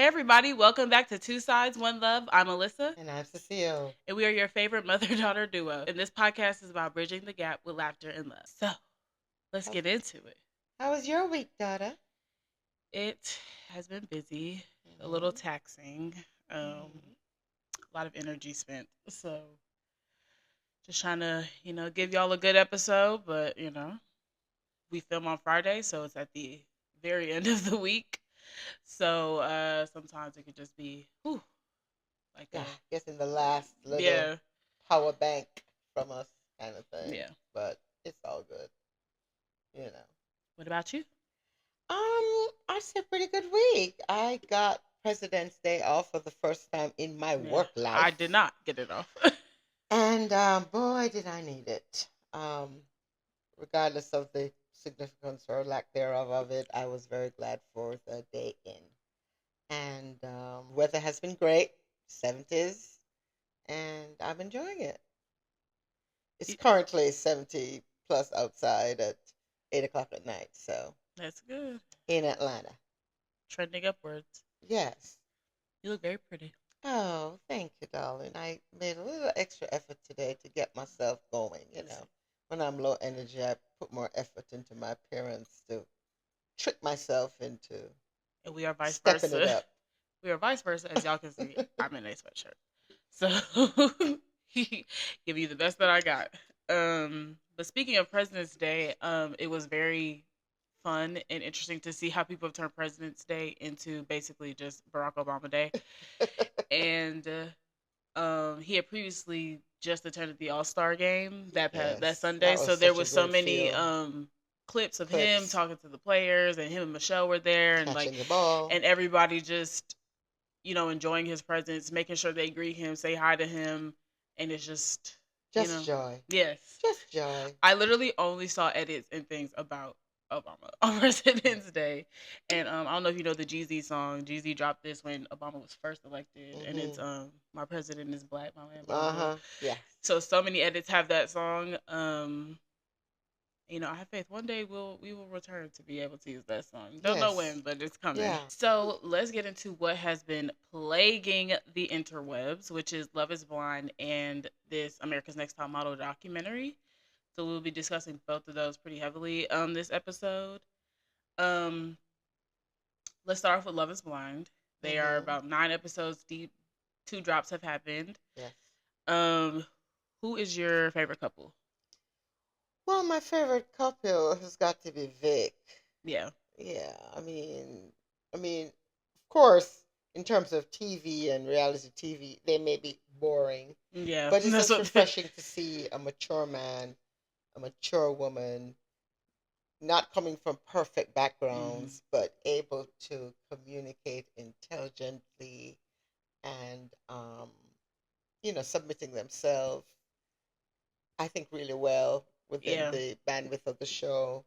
Hey everybody, welcome back to Two Sides, One Love. I'm Alyssa. And I'm Cecile. And we are your favorite mother-daughter duo. And this podcast is about bridging the gap with laughter and love. So, let's How, get into it. how was your week, daughter? It has been busy, a little Mm-hmm. taxing, Mm-hmm. a lot of energy spent. So, just trying to, give y'all a good episode, but, we film on Friday, so it's at the very end of the week. So, sometimes it could just be, like Yeah, getting the last little yeah, power bank from us kind of thing. yeah. But it's all good, you know. What about you? I say pretty good week. I got President's Day off for the first time in my Yeah, work I did life. not get it off. And boy, did I need it. Regardless of the significance or lack thereof of it, I was very glad for the day in. And weather has been great, 70s, and I'm enjoying it. It's currently 70 plus outside at 8 o'clock at night, so That's good. in Atlanta. Trending upwards. Yes. You look very pretty. Oh, thank you, darling. I made a little extra effort today to get myself going. When I'm low energy, I put more effort into my appearance to trick myself into And we are vice stepping it versa. up. We are vice versa. As y'all can see, I'm in a sweatshirt. So, give you the best that I got. But speaking of President's Day, it was very fun and interesting to see how people have turned President's Day into basically just Barack Obama Day. And he had previously just attended the All Star game that Yes, Sunday, that was so there such a was so great many feel. clips of him Clips, talking to the players, and him and Michelle were there, and catching the ball. everybody just enjoying his presence, making sure they greet him, say hi to him, and it's just Just joy. yes. Just joy. I literally only saw edits and things about Obama on President's Day, and I don't know if you know the Jeezy song. Jeezy dropped this when Obama was first elected, and it's Mm-hmm. "My President is Black, My Man, blah blah blah." Uh-huh. Yes. So many edits have that song. I have faith one day we will return to be able to use that song. Don't know Yes. when, but it's coming. Yeah. So let's get into what has been plaguing the interwebs, which is Love is Blind and this America's Next Top Model documentary. So we'll be discussing both of those pretty heavily on this episode. Um, let's start off with Love is Blind. They are Mm-hmm. about 9 episodes deep. 2 drops have happened. Yes. Um, who is your favorite couple? Well, my favorite couple has got to be Vic. Yeah. Yeah, of course, in terms of TV and reality TV, they may be boring, Yeah, but it's that's just what. refreshing to see a mature man, a mature woman, not coming from perfect Mhm. backgrounds, but able to communicate intelligently and, submitting themselves, I think, really well within Yeah, the bandwidth of the show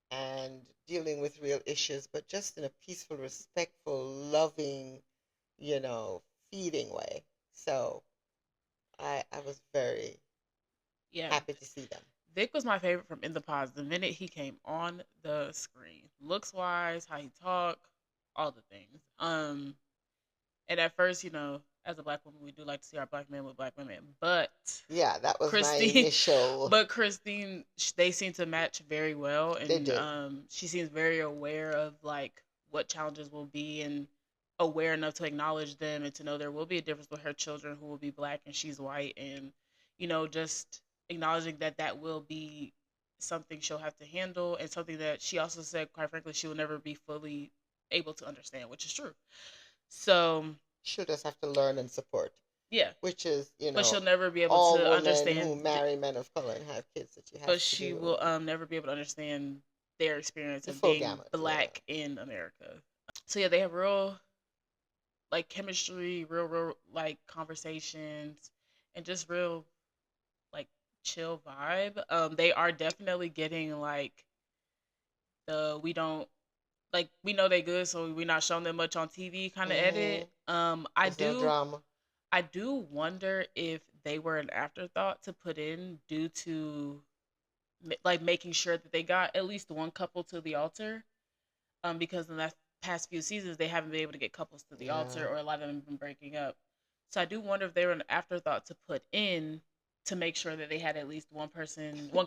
and dealing with real issues, but just in a peaceful, respectful, loving, you know, feeding way. So I was very yeah. happy to see them. Vic was my favorite from In the Pods the minute he came on the screen. Looks wise, how he talked, all the things. And at first, as a black woman, we do like to see our black men with black women. But Yeah, that was my Christine, initial. but Christine, they seem to match very well, They and did. she seems very aware of like what challenges will be, and aware enough to acknowledge them and to know there will be a difference with her children who will be black and she's white, and just acknowledging that that will be something she'll have to handle, and something that she also said, quite frankly, she will never be fully able to understand, which is true. So She'll just have to learn and support, yeah, which is, but she'll never be able all to women who understand. marry men of color and have kids that you have But to she do will never be able to understand their experience the of full being gamut. Yeah. black in America. So yeah, they have real like chemistry, real like conversations, and just real like chill vibe. They are definitely getting like the we don't like we know they good, so we're not showing them much on TV kind of Mm-hmm. edit. I There's no do drama. I do wonder if they were an afterthought to put in due to like making sure that they got at least one couple to the altar. Because then past few seasons they haven't been able to get couples to the Yeah. altar, or a lot of them have been breaking up. So I do wonder if they were an afterthought to put in to make sure that they had at least one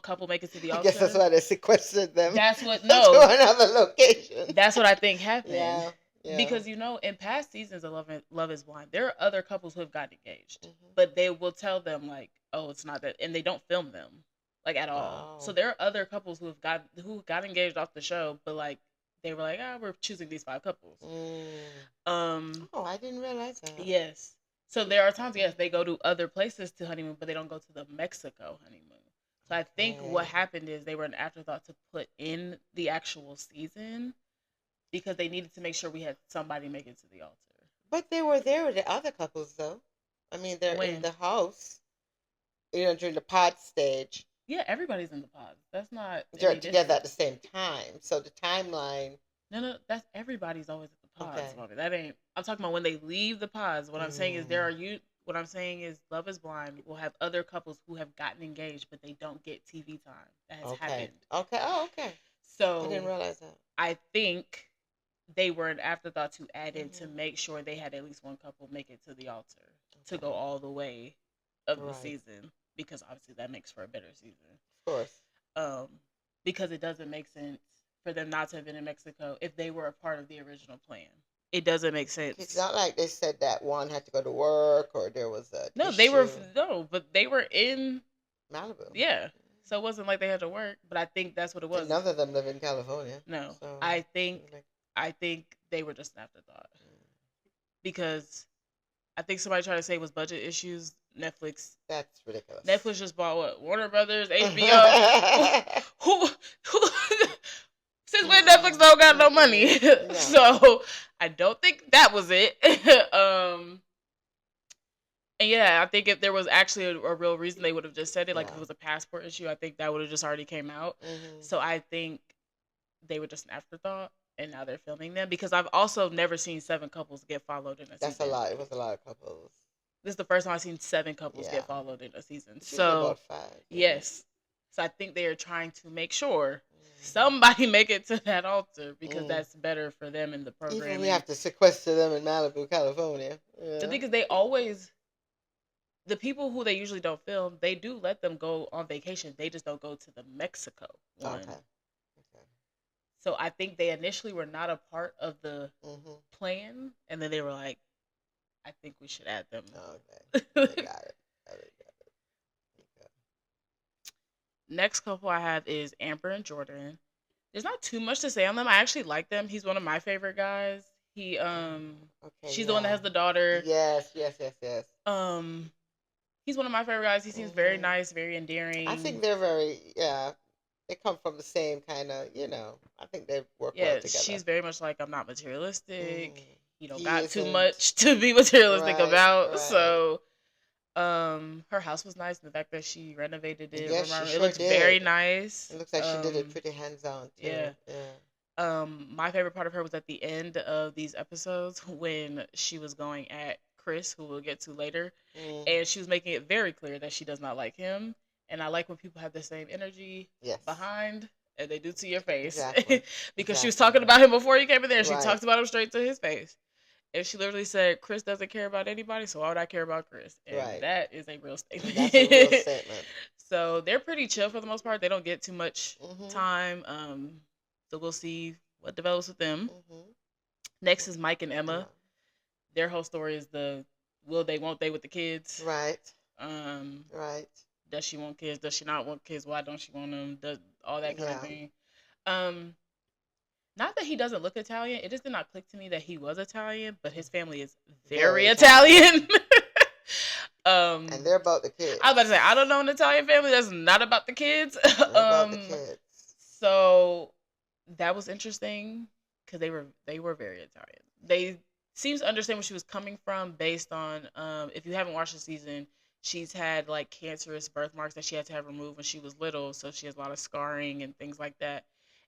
couple make it to the I guess that's altar. why they sequestered them That's what to no, another location. that's what I think happened. Yeah. Yeah. Because in past seasons of Love Is Blind, there are other couples who have gotten engaged, Hmm. but they will tell them like, "Oh, it's not that," and they don't film them like at all. So Oh. there are other couples who got engaged off the show, but like they were like, "Ah, we're choosing these 5 couples." Mm. Um, Oh, I didn't realize that. yes. So there are times, yes, they go to other places to honeymoon, but they don't go to the Mexico honeymoon. So I think what Okay. happened is they were an afterthought to put in the actual season because they needed to make sure we had somebody make it to the altar. But they were there with the other couples, though. I mean, they're in When? the house, during the pod stage. Yeah, everybody's in the pods. That's not They're any together different. at the same time. So the timeline. No, no, that's everybody's always at the pods, Okay. mommy. That ain't. I'm talking about when they leave the pods. What I'm saying is Mm. What I'm saying is Love Is Blind will have other couples who have gotten engaged, but they don't get TV time. That has Okay. happened. Okay. Oh, okay. I didn't So realize that. I think they were an afterthought to add in to Hmm. make sure they had at least one couple make it to the altar to go Okay. all the way of the Right. season, because obviously that makes for a better season. Of course. Um, because it doesn't make sense for them not to have been in Mexico if they were a part of the original plan. It doesn't make It's sense. not like they said that one had to go to work or there was an No, they were issue. no, but they were in, Malibu. yeah. So it wasn't like they had to work, but I think that's what it And was. none of them live in California. No, So, like, I think they were just an afterthought because I think somebody tried to say it was budget issues. that's ridiculous. Netflix just bought what, Warner Brothers, HBO. Who, who since when Netflix don't got no money? No. So I don't think that was it. And yeah, I think if there was actually a real reason, they would have just said it. Like if Yeah. it was a passport issue, I think that would have just already came out. Hmm. So I think they were just an afterthought, and now they're filming them because I've also never seen 7 couples get followed in a That's a season. lot. It was a lot of couples. This is the first time I've seen 7 couples Yeah. get followed in a season. It's usually So about 5. yes, so I think they are trying to make sure Mm. somebody make it to that altar because Mm. that's better for them in the Even programming. we have to sequester them in Malibu, California. The Yeah. thing is, the people who they usually don't film, they do let them go on vacation. They just don't go to the Mexico one. Okay. Okay. So I think they initially were not a part of the Hmm. plan, and then they were like, I think we should add them. Okay. They got it. Got it. Got it. Okay. Next couple I have is Amber and Jordan. There's not too much to say on them. I actually like them. He's one of my favorite guys. Okay. She's the one that has the daughter. Yes. Yes. Yes. Yes. He's one of my favorite guys. He seems very nice, very endearing. I think they're very, yeah. They come from the same kind of, I think they work well together. She's very much like, I'm not materialistic. Mm. You don't He got too isn't. much to be materialistic Right, about. right. So, her house was nice. The fact that she renovated it, Yes, she it sure looks did. very nice. It looks like she did it pretty hands-on, too. Yeah. Yeah. My favorite part of her was at the end of these episodes when she was going at Chris, who we'll get to later, Mm. and she was making it very clear that she does not like him. And I like when people have the same energy Yes. behind, and they do to your face. Exactly. Because she was Exactly. talking about him before you came in there. She Right. talked about him straight to his face. And she literally said, Chris doesn't care about anybody, so why would I care about Chris? And Right. that is a real statement. That's a real statement. So they're pretty chill for the most part. They don't get too much Mhm. time. So we'll see what develops with them. Mhm. Next is Mike and Emma. Their whole story is the will they, won't they with the kids. Right. Um, Right. Does she want kids? Does she not want kids? Why don't she want them? Does all that kind of Yeah. thing. Not that he doesn't look Italian. It just did not click to me that he was Italian, but his family is very Very Italian. And they're about the kids. I was about to say, I don't know an Italian family that's not about the kids. They're about the kids. So that was interesting because they were very Italian. They seems to understand where she was coming from based on if you haven't watched the season, she's had like cancerous birthmarks that she had to have removed when she was little, so she has a lot of scarring and things like that.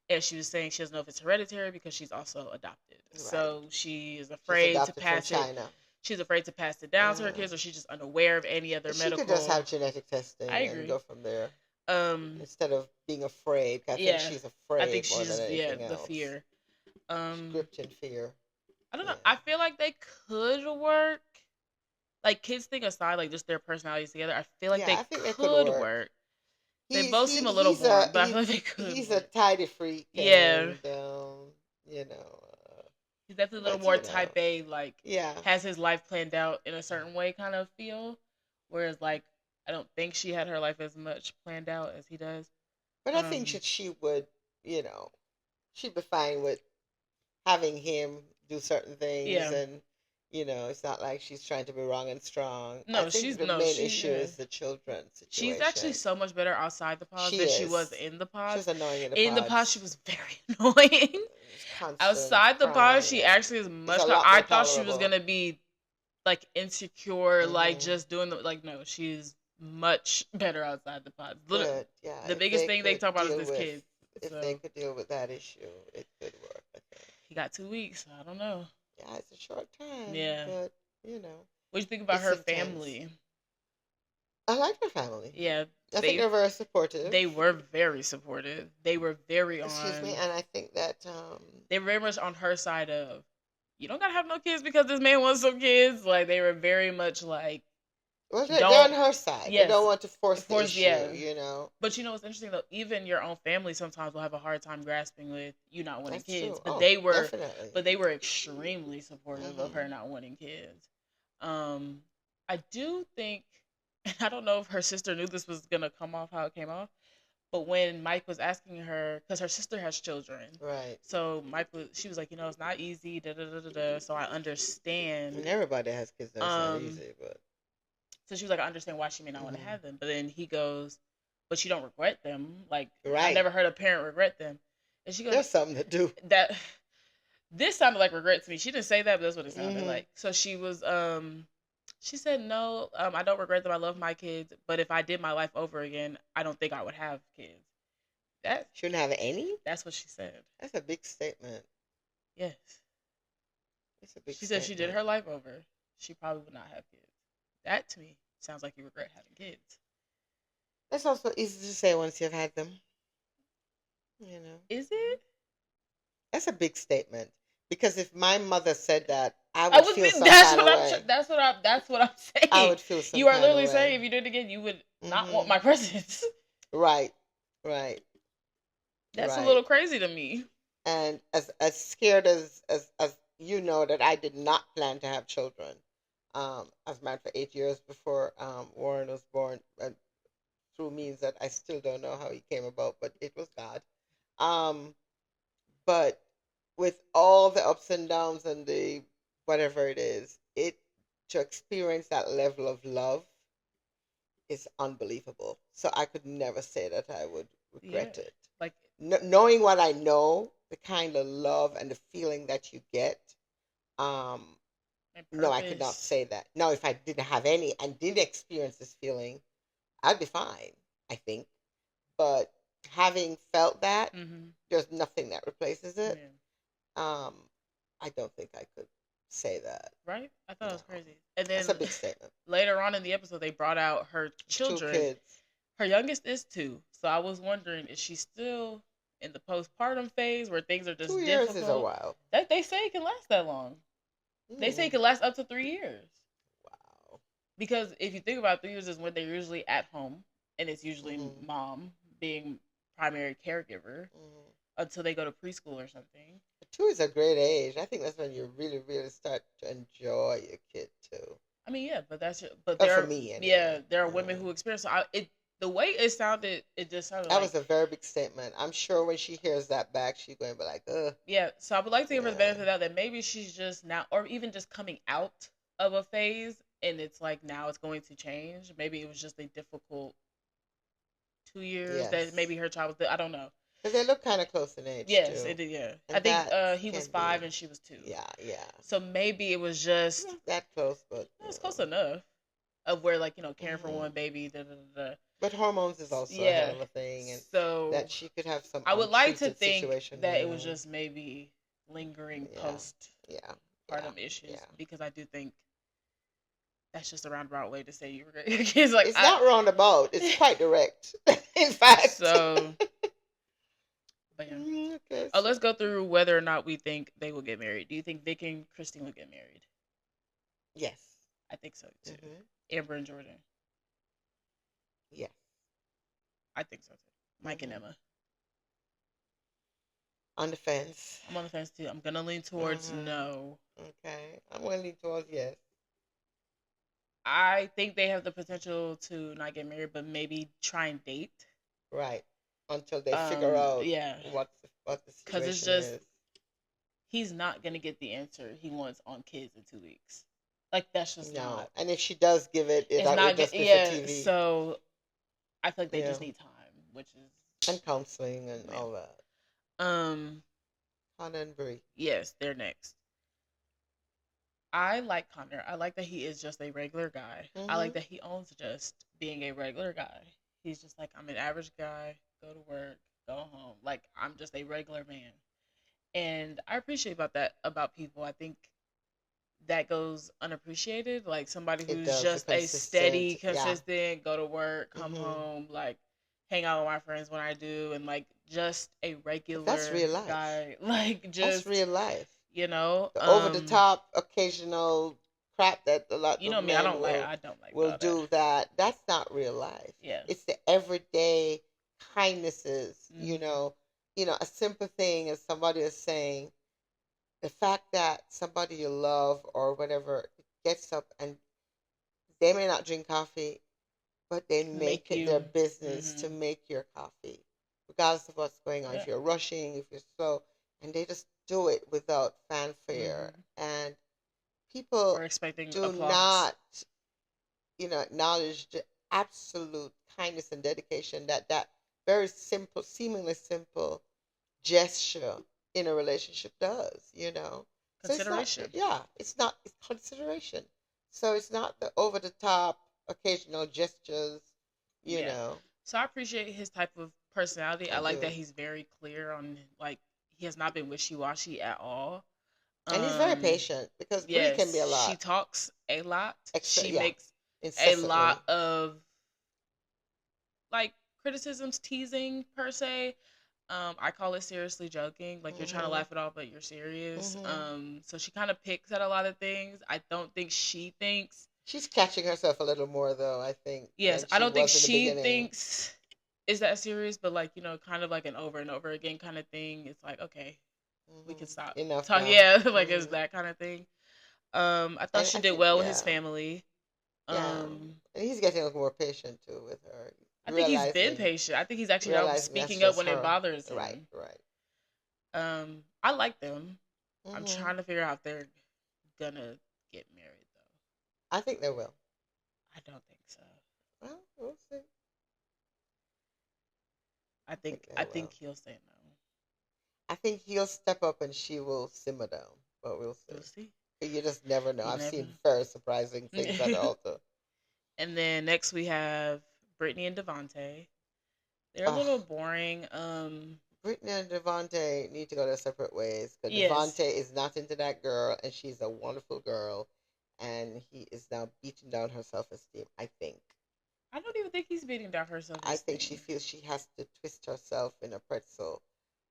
And she was saying she doesn't know if it's hereditary because she's also adopted. Right. So she is She's afraid to adopted pass from it. China. She's afraid to pass it down to her kids, or she's just unaware of any other She medical. could just have genetic testing I agree. and go from there Um, instead of being afraid. I Yeah. think she's afraid I think more she's than anything the else. fear. Script and fear. I don't know. Yeah. I feel like they could work. Like kids thing aside, like just their personalities together, I feel like Yeah, they I think they could could work. work. They He's both he seem a little he's a boring, but I feel like they could he's a work. tidy freak, Yeah, and you know, he's definitely a little but more type A, like yeah. has his life planned out in a certain way kind of feel. Whereas like I don't think she had her life as much planned out as he does. But I think Um she would, she'd be fine with having him do certain things, yeah. and it's not like she's trying to be wrong and strong. I No, think she's the no, main she issue yeah. is the children She's actually situation. so much better outside the pods She than she was is. in the She pods. was annoying in the In the pods, pods. she was very annoying. It's constant Outside the pods, crying, she and actually is it's much. a lot I more thought she was tolerable. gonna be like insecure, like Hmm. just doing the like. No, she's much better outside the pods. Good. Yeah. The biggest thing they talk about is this kid. If they So could deal with that issue, it could work, I think. he got 2 weeks. So I don't know. Yeah, it's a short time, Yeah. but you know, What do you think about it's her intense. family? I like my family. Yeah, I think they they're very supportive. they were very supportive. They were very Excuse me, on. and I think that They were very much on her side of you don't gotta have no kids because this man wants some kids. Like they were very much like well, they're on don't her side. They yes don't want to force the force issue, yeah. you know. But you know what's interesting though? Even your own family sometimes will have a hard time grasping with you not wanting That's kids. true. But Oh, they were, definitely. but they were extremely supportive of her Hmm. not wanting kids. Um, I do think, I don't know if her sister knew this was gonna come off how it came off, but when Mike was asking her, because her sister has children, Right. so she was like, it's not easy, da da da da da. So I understand. And everybody has kids, and it's not Um, easy, but so she was like, I understand why she may not want to hmm have them. But then he goes, but you don't regret them. Like I've right. never heard a parent regret them. And she goes, There's something to do. that this sounded like regret to me. She didn't say that, but that's what it sounded Hmm. like. So she said no, I don't regret them. I love my kids, but if I did my life over again, I don't think I would have kids. That Shouldn't have any. that's what she said. That's a big statement. Yes, It's a big she said she did statement. her life over. She probably would not have kids. That to me sounds like you regret having kids. That's also easy to say once you've had them. You know, Is it? that's a big statement. Because if my mother said that, I I would would feel be. some kind of way. That's what I'm I saying. would feel some You are kind of literally way. saying if you did it again, you would not want Hmm. my presence. Right. Right. That's a Right. little crazy to me. And as scared as you know that I did not plan to have children. I was married for 8 years before Warren was born, through means that I still don't know how he came about, but it was God. Um, but with all the ups and downs and the whatever it is, it to experience that level of love is unbelievable. So I could never say that I would Yeah, regret it. like Knowing what I know, the kind of love and the feeling that you get, um, and no, I could not purpose. say that. No, if I didn't have any and didn't experience this feeling, I'd be fine, I think. But having felt that, Mm-hmm. there's nothing that replaces it. Yeah. Um, I don't think I could say that. Right? I thought it No, was crazy. And that's then a big statement. later on in the episode, they brought out her Two children. kids. Her youngest is 2, so I was wondering, is she still in the postpartum phase where things are 2 just years is a difficult? while. That they say it can last that long. They say it Mm, can last up to 3 years. wow. Because if you think about it, 3 years is when they're usually at home, and it's usually Hmm. mom being primary caregiver Hmm. until they go to preschool or something. 2 is a great age. I think that's when you really, really start to enjoy your kid too. I mean, yeah, but but But there for are me, yeah, anyway. there are women who experience it. The way it sounded, it just sounded That like was a very big statement. I'm sure when she hears that back, she's going to be like, ugh. yeah. So I would like to give her the Yeah. benefit of that maybe she's just now, or even just coming out of a phase, and it's like now it's going to change. Maybe it was just a difficult 2 years that Yes. maybe her child was. I don't know. Because they look kind of close in age Yes, too. it did. Yeah, I And think that he was can 5 be, and she was 2. yeah, yeah. So maybe it was just Not that close, but, it's close enough of where like caring for hmm one baby. Da, da, da, da. But hormones is also a hell Yeah. of a thing, and So that she could have some I would like to untreated think situation that going it was on. just maybe lingering Yeah, postpartum yeah, yeah, issues yeah. because I do think that's just a roundabout way to say you regret your kids. Like It's not roundabout. It's quite direct. In fact. so But yeah. Okay. Oh, let's go through whether or not we think they will get married. Do you think Vic and Christine will get married? Yes. I think so too. Mm-hmm. Amber and Jordan. Yes. I think so too. Mike and Mm-hmm. Emma. On the fence. I'm on the fence too. I'm gonna lean towards Mm-hmm. no. Okay. I'm going to lean towards yes. I think they have the potential to not get married, but maybe try and date. Right. Until they figure out Yeah, what the because it's situation just is. he's not gonna get the answer he wants on kids in 2 weeks. Like that's just No. not. And if she does give it, It's it not. just be for Yeah. TV. So I feel like they Yeah. just need time, which is And counseling and yeah. all that. Um. Hannah and Brie. Yes, they're next. I like Connor. I like that he is just a regular guy. I like Mm-hmm. that he owns just being a regular guy. He's just like, I'm an average guy, go to work, go home. Like, I'm just a regular man. And I appreciate about that about people. I think that goes unappreciated. Like somebody It who's does. A just a steady, consistent. Yeah. consistent, go to work, come Mm-hmm. home, like hang out with my friends when I do, and like just a But that's regular real life. guy. Like That's just, real life. you know, The over the top occasional crap that a lot you of know me, men I don't like will all that. do, that's not real life. Yeah. It's the everyday kindnesses, Mm-hmm. a simple thing as somebody is saying, the fact that somebody you love or whatever gets up and they may not drink coffee, but they Make make it their you. business to Mm-hmm. make your coffee, regardless of what's going on. Yeah. If you're rushing, if you're slow, and they just do it without fanfare. Mm-hmm. And people Or expecting do applause. not, acknowledge the absolute kindness and dedication that very simple, seemingly simple gesture in a relationship does. So it's not, Consideration. yeah, it's consideration. So it's not the over the top occasional gestures, you Yeah. know. So I appreciate his type of personality. I I like that do. he's very clear on like he has not been wishy washy at all. And he's very Um patient because Brie can be yes, a she lot. talks a lot. Extra, She yeah, makes a lot incessantly. of like criticisms, teasing per se. I call it seriously joking. Like you're trying to Mhm. laugh it off, but you're serious. Mhm. So she kind of picks at a lot of things. I don't think she thinks. She's catching herself a little more though, I think, Yes, than I she don't think was in the she beginning. thinks is that serious, but like kind of like an over and over again kind of thing. It's like okay, we can Mhm. stop Enough talk. now. Yeah, like it's Mhm. that kind of thing. I thought And she I did think, well with his yeah, family. yeah, Um, and he's getting a little more patient too with her, I think he's been realizing patient. I think he's actually now realizing that's speaking up just when it her. bothers Right, him. right. I like them. I'm Mhm. trying to figure out if they're gonna get married though. I think they will. I don't think so. Well, we'll see. I I think think they I think will. he'll say no. I think he'll step up and she will simmer down, but we'll We'll see. see. You just never know. You I've never seen very surprising things at the know. altar. And then next we have Brittany and Devontae. They're a Ah, little boring. Brittany and Devontae need to go their separate ways because Yes. Devontae is not into that girl, and she's a wonderful girl, and he is now beating down her self esteem. I think. I don't even think he's beating down her self I think she esteem. feels she has to twist herself in a pretzel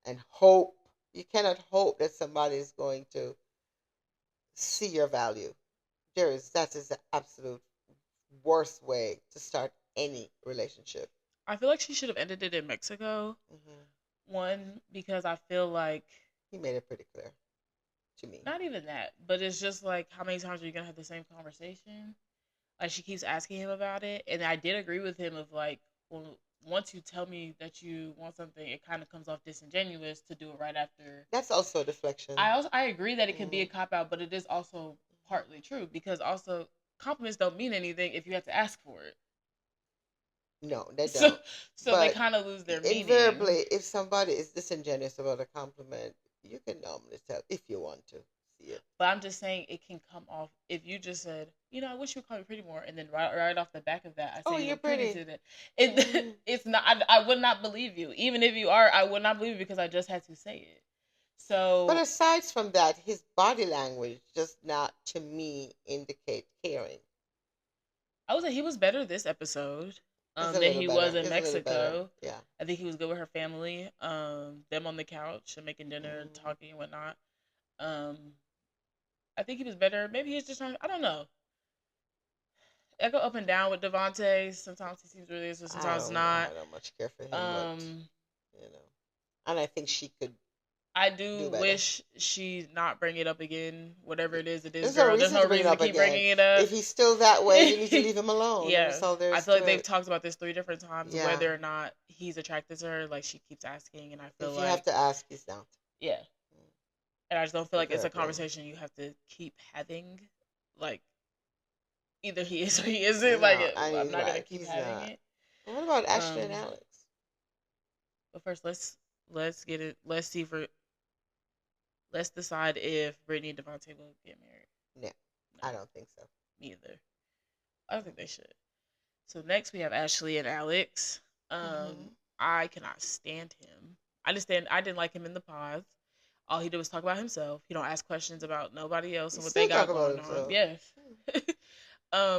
and hope. You cannot hope that somebody is going to see your value. That is the absolute worst way to start any relationship. I feel like she should have ended it in Mexico. Hmm. One, because I feel like He made it pretty clear to me. not even that, but it's just like how many times are you gonna have the same conversation? Like she keeps asking him about it, and I did agree with him of like, well, once you tell me that you want something, it kind of comes off disingenuous to do it right after. That's also a deflection. I agree that it can be a Hmm. cop out, but it is also partly true because also compliments don't mean anything if you have to ask for it. No, they So don't. so they But kind of lose their meaning. invariably, if somebody is disingenuous about a compliment, you can normally tell if you want to see it. But I'm just saying it can come off if you just said, I wish you would call me pretty more, and then right off the back of that, I Oh, say you you're look pretty pretty. today. It Hmm. it's not. I would not believe you, even if you are. I would not believe you because I just had to say it. But So aside from that, his body language does not, to me, indicate caring. I would say he was better this episode. It's a Then little he was better. in It's a little better. Mexico. Yeah. I think he was good with her family. Them on the couch and making dinner, Mm. talking and whatnot. Um, I think he was better. Maybe he's just trying. I don't know. I go up and down with Devontae. Sometimes he seems really, so sometimes I not. don't much care for him, but Um, you know, and I think she could I do do better. wish she not bring it up again. Whatever it is, There's no girl. There's reason no to bring it reason to up keep again. bringing it up. If he's still that way, you need to leave him alone. Yeah, That's all there I is feel to like they've it. talked about this 3 different times, Yeah. whether or not he's attracted to her. Like she keeps asking, and I feel If you have like to ask, he's not. yeah, and I just don't feel like it's Very a plain. conversation you have to keep having. Like either he is or he isn't. Like No, and I'm he's not gonna right. keep He's having not. it. What about Ashley and Um, Alex? but first let's get it. Let's see for let's decide if Brittany and Devontae will get married. No, No, I don't think so. me either. I don't think they should. So next we have Ashley and Alex. Mm-hmm. I cannot stand him. I didn't like him in the pods. All he did was talk about himself. He don't ask questions about nobody else He and what they still talk got about going on. himself. Yes.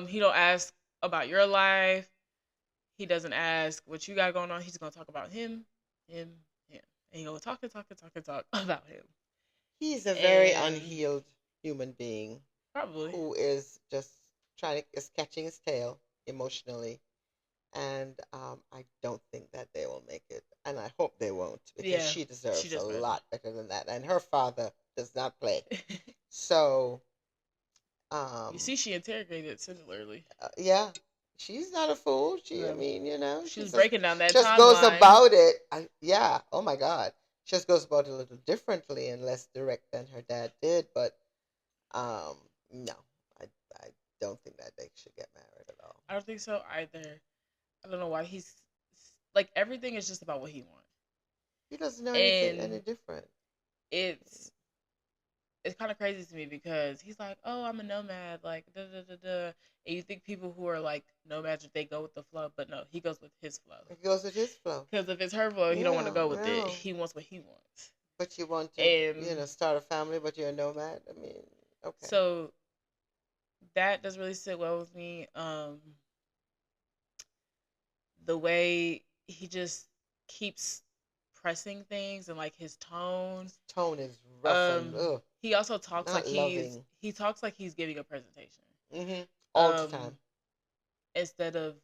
He don't ask about your life. He doesn't ask what you got going on. He's gonna talk about him. And he gonna talk about him. He's a very And unhealed human being probably, who is just is catching his tail emotionally, and I don't think that they will make it, and I hope they won't because yeah, she she deserves a does better. lot better than that, and her father does not play. So, You um, see, she interrogated similarly. yeah, she's not a fool. I No, mean, she she was breaking down that just goes timeline. about it. Yeah, oh my God, just goes about it a little differently and less direct than her dad did. But um, no, I I don't think that they should get married at all. I don't think so either. I don't know why he's like everything is just about what he wants, He doesn't know anything any and different. it's it's kind of crazy to me because he's like, "Oh, I'm a nomad," like da da da da. And you think people who are like nomads they go with the flow, but no, he goes with his flow. It goes with his flow. Because if it's her flow, he don't want to Yeah, go with it. no. He wants what he wants, But you want to, and start a family, but you're a nomad. I mean, okay. so that doesn't really sit well with me. The way he just keeps pressing things and like his tone. His tone is rough and He also talks like not loving. he talks like he's giving a presentation. Mm-hmm. All the Um, time. Instead of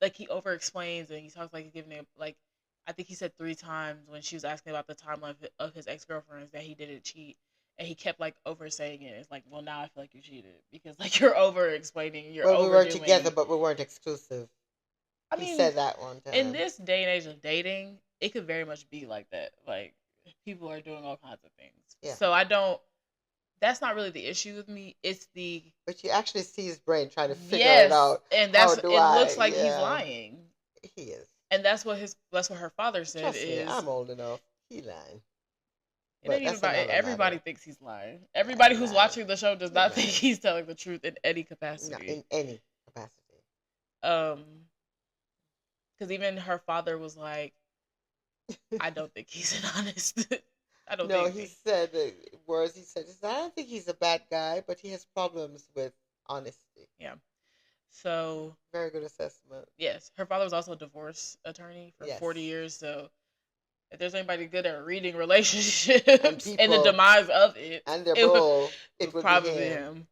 like he over explains and he talks like he's giving it like I think he said 3 times when she was asking about the timeline of his ex girlfriends that he didn't cheat. And he kept like over saying it. It's like, well, now I feel like you cheated because like you're over explaining, you're Well, we were together, overdoing. but we weren't exclusive. I He mean, said that one in time. this day and age of dating, it could very much be like that. Like people are doing all kinds of things. Yeah. So I don't. That's not really the issue with me. It's the But you actually see his brain trying to figure it yes, out. and How that's do it. I? Looks like he's Yeah, lying, he is. and that's what her father said Trust me, is I'm old enough. He lying. it But ain't even that's about it. another Everybody matter. thinks he's lying. Yeah, Everybody he who's lying. watching the show does He not think lying. he's telling the truth in any Not capacity. in any capacity. Um, because even her father was like, I don't think he's an honest. I don't No, think. he said the words he said. He said, I don't think he's a bad guy, but he has problems with honesty. Yeah. So Very good assessment. yes, her father was also a divorce attorney for Yes. 40 years. So if there's anybody good at reading And relationships and the people demise of it, and their it would, bull, it would would be probably be him. him.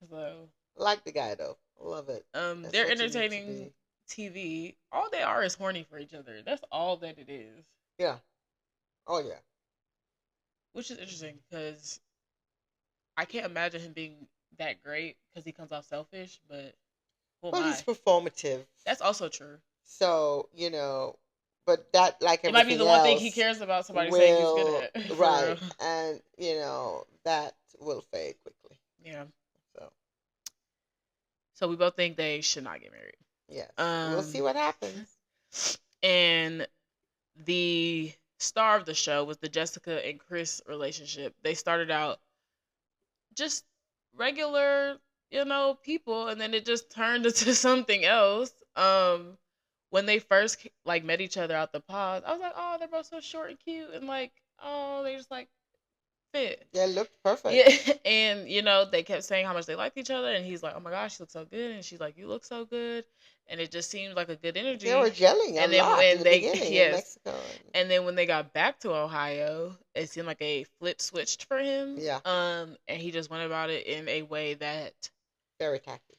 So Like the guy though. Love it. That's they're what you need to entertaining be. TV. All they are is horny for each other. That's all that it is. Yeah. Oh yeah. Which is interesting because I can't imagine him being that great because he comes off selfish. But who am Well, he's I? performative. That's also true. So, but that, like It might be everything the one thing he else, cares about. Somebody saying he's good will, at. For right. real. And, that will fade quickly. Yeah. So, So we both think they should not get married. yes. We'll see what happens. And the star of the show was the Jessica and Chris relationship. They started out just regular, people, and then it just turned into something else. When they first like met each other out the pod, I was like, oh, they're both so short and cute, and like, oh, they just like fit. Yeah, it looked perfect. Yeah, and they kept saying how much they liked each other, and he's like, "Oh my gosh, you look so good," and she's like, "You look so good," and it just seemed like a good They were energy. gelling a And then lot in when the they beginning in yes, Mexico. and then when they got back to Ohio, it seemed like a flip switched for him. Yeah, And he just went about it in a way that very tacky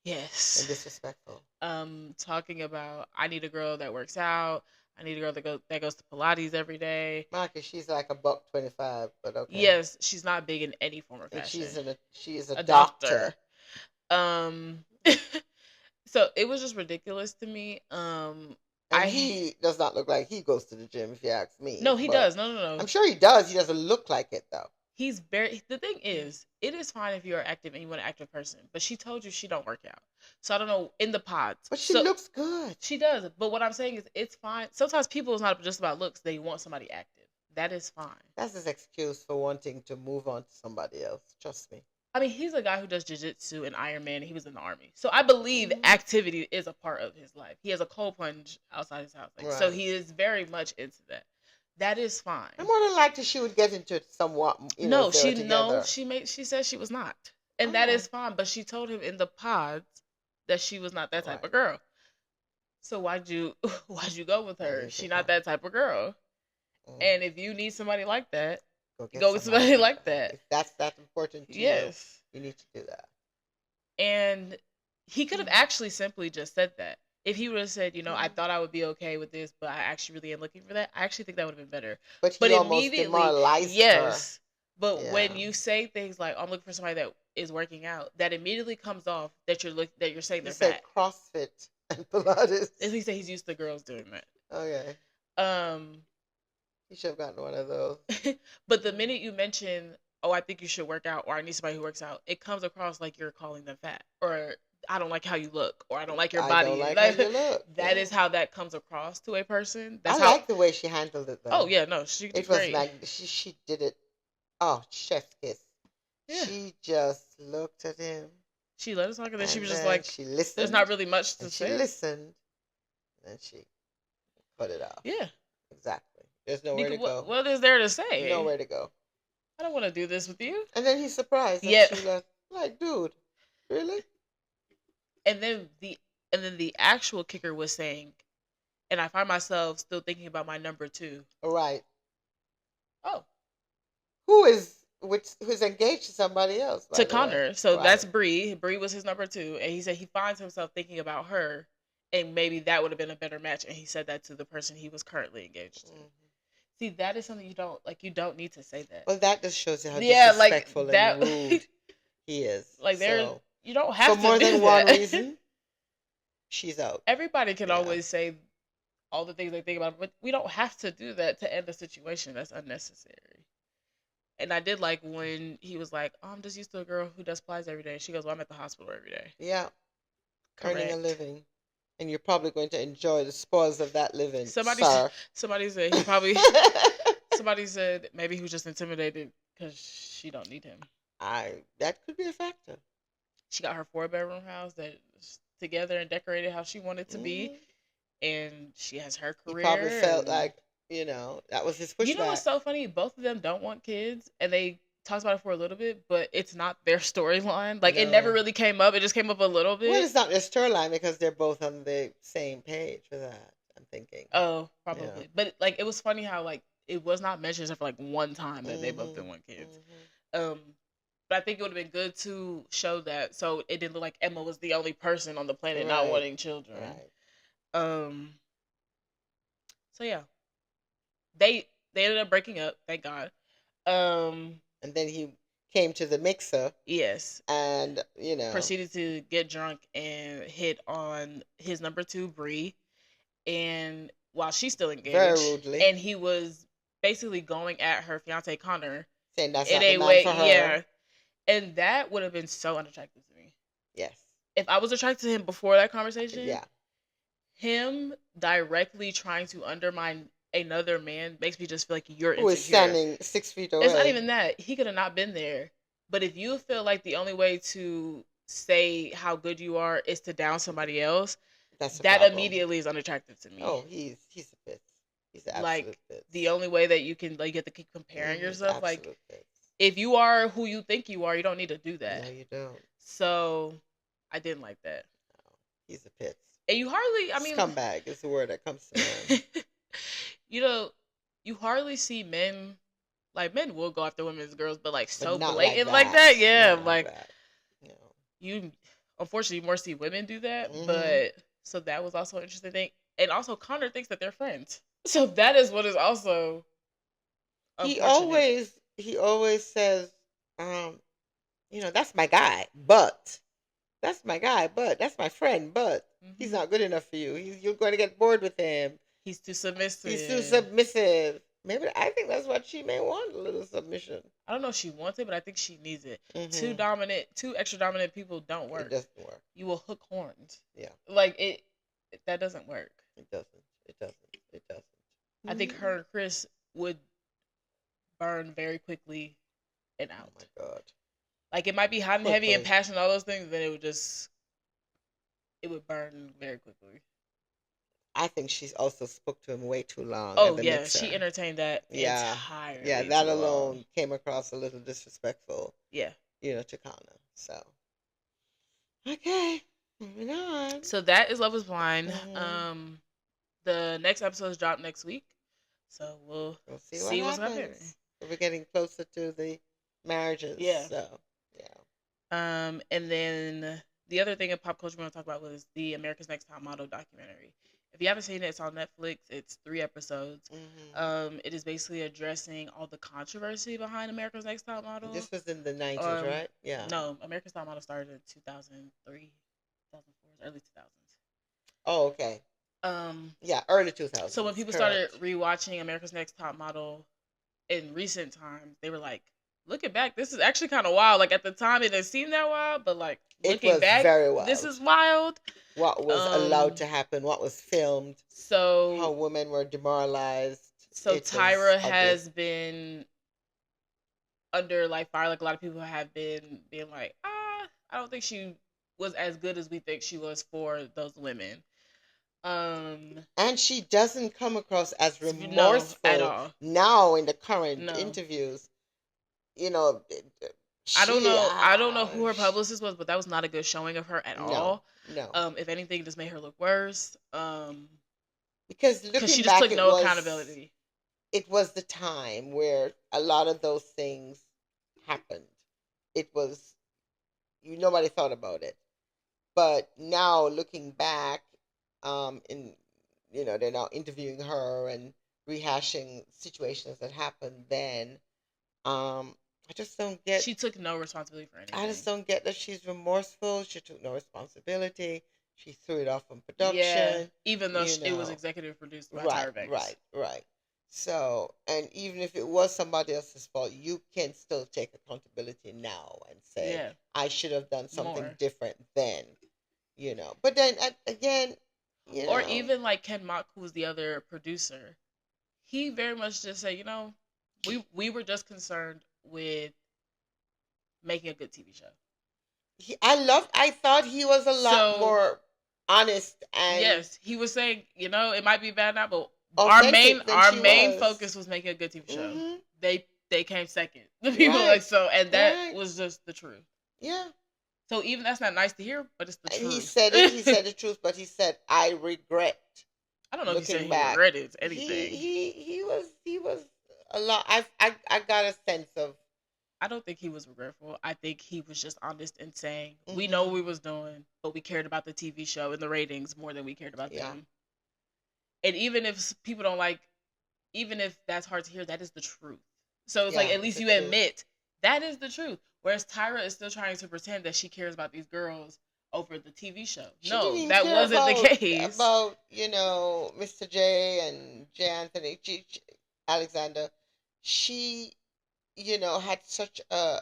and yes, disrespectful. talking about I need a girl that works out. I need a girl that goes to Pilates every day. Marcus, she's like a $1.25, but okay. Yes, she's not big in any form or And fashion. she is a A doctor. doctor. Um, so it was just ridiculous to me. And I he does not look like he goes to the gym, if you ask me. No, he But does. No, no, I'm no. sure he does. He doesn't look like it though. He's very. The thing is, it is fine if you're active and you want an active person, but she told you she don't work out. So I don't know in the pods. But she So looks good. she does. But what I'm saying is, it's fine. Sometimes people is not just about looks. They want somebody active. That is fine. That's his excuse for wanting to move on to somebody else. Trust me. I mean, he's a guy who does jiu-jitsu and Iron Man, and he was in the army. So I believe Mhm. activity is a part of his life. He has a cold plunge outside his house. Like, so Right. he is very much into that. That is fine. And more than likely, she would get into it somewhat, No, if they were together. she said she was not. And that Oh, is fine, but she told him in the pods that she was not that type right. of girl. So why'd you why'd you go with Why her? didn't She you not come? that type of girl. Mm. And if you need somebody like that, Go get go with somebody somebody like like that. that. If that's that important to you, Yes. you need to do that. And he could have actually simply just said that. If he would have said, I Mhm. thought I would be okay with this, but I actually really am looking for that, I actually think that would have been better. But But he almost immediately, demoralized her. yes. But when Yeah. you say things like, "I'm looking for somebody that is working out," that immediately comes off that you're saying He they're said fat. CrossFit and Pilates. At least he's used to girls doing that. Okay. Um, He should have gotten one of those. but the Mm. minute you mention, "Oh, I think you should work out," or "I need somebody who works out," it comes across like you're calling them fat, or "I don't like how you look," or "I don't like your I don't body." like how you look. That Yeah. is how that comes across to a person. I That's how. like the way she handled it Oh though. yeah, no, she It did was great. she did it. Oh, chef's kiss. Yeah, She just looked at him she let us talk, and then she and was just then like, she "There's not listened really much to and she say." listened and she cut it off. Yeah, Exactly. There's nowhere because to go. what is there to say? Nowhere to go. I don't want to do this with you. And then he's surprised that Yeah, she left. Like, dude, really? and then the actual kicker was saying, and I find myself still thinking about my number two. All right. Oh, Who's engaged to somebody else, to by the way. Connor. So that's Right. Bree. Bree was his number two, and he said he finds himself thinking about her, and maybe that would have been a better match. And he said that to the person he was currently engaged to. Mhm. See, that is something you don't like. You don't need to say that. Well, that just shows you how Yeah, like disrespectful and that. rude he is. Like there, So, you don't for have to more do than one that. reason, she's out. Everybody can Yeah. always say all the things they think about, but we don't have to do that to end a situation that's unnecessary. And I did like when he was like, "Oh, I'm just used to a girl who does Pilates every day." And she goes, "Well, I'm at the hospital every day." Yeah. Earning a Correct. living. And you're probably going to enjoy the spoils of that living, Somebody, sir. somebody said he probably. Somebody said maybe he was just intimidated because she don't need him. That could be a factor. She got her 4-bedroom house that's together and decorated how she wanted to be, Hmm. and she has her He career. probably felt And like, that was his you know what's pushback. so funny? Both of them don't want kids, and they talked about it for a little bit, but it's not their storyline. Like it never No. really came up. It just came up a little Well, bit. it's not their storyline because they're both on the same page for that, I'm thinking. Oh, Yeah. probably. But like it was funny how like it was not mentioned except for like one time that they both Hmm. didn't want kids. Hmm. Um, but I think it would have been good to show that so it didn't look like Emma was the only person on the planet not Right. wanting children. Right. Um, so yeah, they ended up breaking up. Thank God. Um, And then he came to the mixer yes, and, proceeded to get drunk and hit on his number two, Bree, and while she's still very engaged, rudely and he was basically going at her fiance Connor saying that's in not the a man way, for her. yeah, and that would have been so unattractive to me. Yes. If I was attracted to him before that conversation, Yeah. him directly trying to undermine another man makes me just feel like you're Who is insecure. standing 6 feet It's not away. even that. He could have not been there. But if you feel like the only way to say how good you are is to down somebody else, That's a that problem. immediately is unattractive to me. Oh, he's a bitch. He's an absolute Like bitch. the only way that you can like you have to keep comparing Mm-hmm. yourself, like Absolute bitch. if you are who you think you are, you don't need to do No, that. you don't. So I didn't like that. No. He's a pits. And you hardly, I mean, Scumbag is the word that comes to mind. you know, you hardly see men, like men will go after women's girls, but like But so not like blatant like that. that. Yeah, Not like like that. No. you, unfortunately, more see women do that. Mm-hmm. But so that was also an interesting thing. And also, Connor thinks that they're friends. So that is what is also unfortunate. He always says, that's my guy, but that's my guy, but that's my friend, but he's Hmm. not good enough for you. You're going to get bored with him. He's too He's too submissive. submissive. Maybe I think that's what she may want, a little submission. I don't know if she wants it, but I think she needs it. Mm-hmm. Two extra dominant people don't It work. doesn't work. You will hook horns. Yeah, Like that doesn't work. it doesn't. It doesn't. It doesn't. I think Mm. her and Chris would burn very quickly and Oh out. my God. Like it might be hot and heavy and Quickly. passionate, all those things, then it would burn very quickly. I think she also spoke to him way too long at Oh the yeah, she mixer. entertained that Yeah. Yeah, entirely that too long. alone came across a little disrespectful, Yeah. to Kana. So, okay, moving on. So that is Love Is Blind. Hmm. The next episodes drop next week, so we'll We'll see what see what's happening. happens. We're getting closer to the marriages. Yeah. So, yeah. And then the other thing in pop culture we want to talk about was the America's Next Top Model documentary. If you haven't seen it, it's on Netflix. It's 3 episodes. Hmm. It is basically addressing all the controversy behind America's Next Top Model. This was in the 90s, Um, right? Yeah. no, America's Top Model started in 2003, 2004, early 2000s. Oh, okay. Um, Yeah, early so when 2000s. people started Correct. rewatching America's Next Top Model in recent times, they were like, looking back, this is actually kind of wild. Like at the time, it didn't seem that wild, but like It looking was back, very this wild. is wild. What was allowed Um, to happen, what was filmed, how so women were demoralized. so It was Tyra ugly. has been under like fire. Like a lot of people have been being like, I don't think she was as good as we think she was for those women. Um, And she doesn't come across as no, at remorseful all. now in the current No. interviews. You know, I don't she, know. I don't know who her publicist was, but that was not a good showing of her at no, all. no. If anything, it just made her look worse. Because Because looking she just back, took no accountability. it was the time where a lot of those things happened. It was, nobody thought about it. But now looking back, in they're now interviewing her and rehashing situations that happened then. I just don't get. She took no responsibility for I just anything. don't get that she's remorseful. She took no responsibility. She threw it off on Yeah, production. even though You it was know, executive produced by right, Tyra Banks. right, right. So, and even if it was somebody else's fault, you can still take accountability now and say, Yeah, I should have done something more. different then. But then again, Or even like Ken Mock, who was the other producer, he very much just said, we were just concerned with making a good TV show. I thought he was a lot So more honest and yes, he was saying, it might be bad now, but our main authentic than our she main was. focus was making a good TV show. Hmm. They came second. The people Right, like so, and that right. was just the truth. Yeah. So even that's not nice to hear, but it's the And he truth. said it. He said the truth, but he said, "I regret I don't know if he said looking he back." regretted He anything. he he was a lot. I got a sense of. I don't think he was regretful. I think he was just honest in saying we know Hmm. what we was doing, but we cared about the TV show and the ratings more than we cared about Yeah, them. And even if people don't like, even if that's hard to hear, that is the truth. So it's like yeah, at it's least the you truth. admit that is the truth. Whereas Tyra is still trying to pretend that she cares about these girls over the TV show. She didn't No, even that care wasn't the about case. Mr. J and J. Anthony Alexander. She had such a